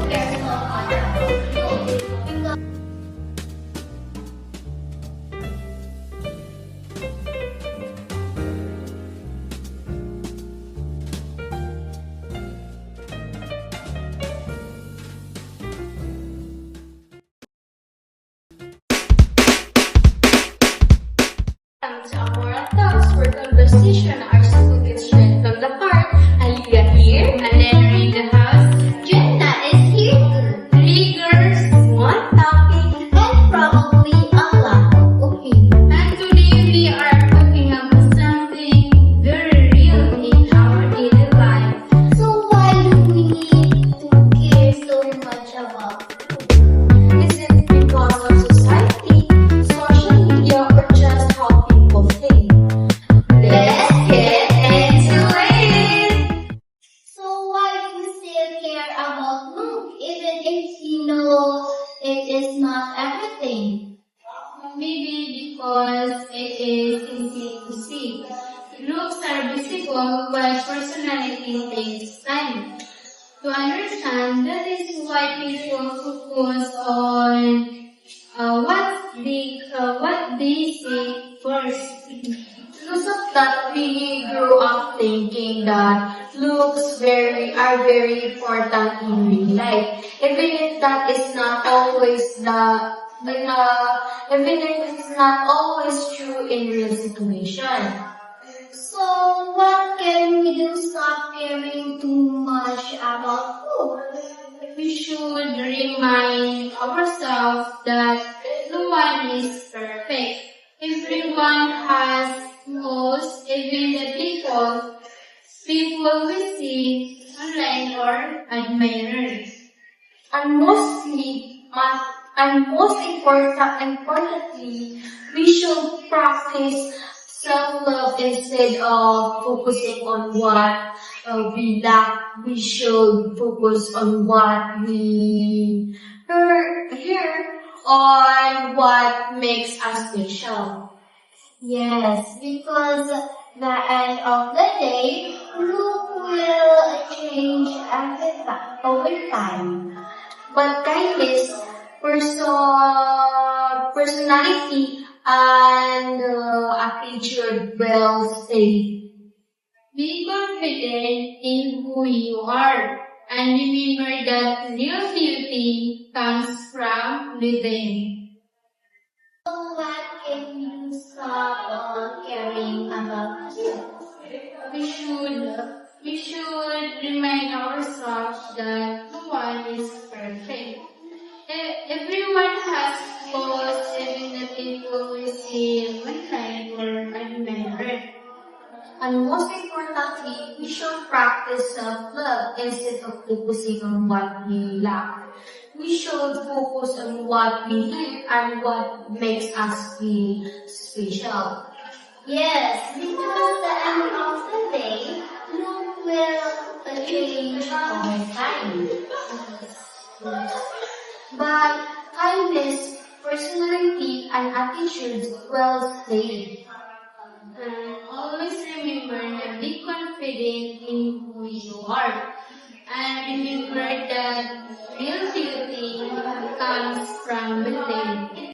care so much about you. Because Our moral talks for conversation are spoken straight from the heart. Aliyah here, Alena in the house. Jenna is here too. Three girls, one topic. And probably a lot of opinions. And today we are talking about something very real in our daily life. So why do we need to care so much about food? Is it because of society, social media, or just how people think? Let's get into it! So why do we still care about look even if you know it is not everything? Maybe because it is easy to see. Looks are visible, but personality takes time. To understand, that is why people focus on what they see first. Because of that, we grew up thinking that looks are very important in real life, even if that is not always even if it's not always true in real situation. So what can we do to stop caring too much about food? We should remind ourselves that no one is perfect. Everyone has flaws, even the people we see online or admire. And importantly, we should practice self-love instead of focusing on what we lack. We should focus on what we hear, on what makes us special. Yes, because the end of the day, look will change over time. But kindness, personality, and attitude will stay. Be confident in who you are, and remember that real beauty comes from within. So what can you stop caring about food? We should remind ourselves that no one is perfect. Everyone has flaws, even the people we see online or admire. And most importantly, we should practice self-love instead of focusing on what we lack. We should focus on what we hear and what makes us feel special. Yes, because the end of the day, look will change over time. But kindness, personality, and attitudes will stay. And always remember to be confident in who you are. And remember that real beauty comes from within.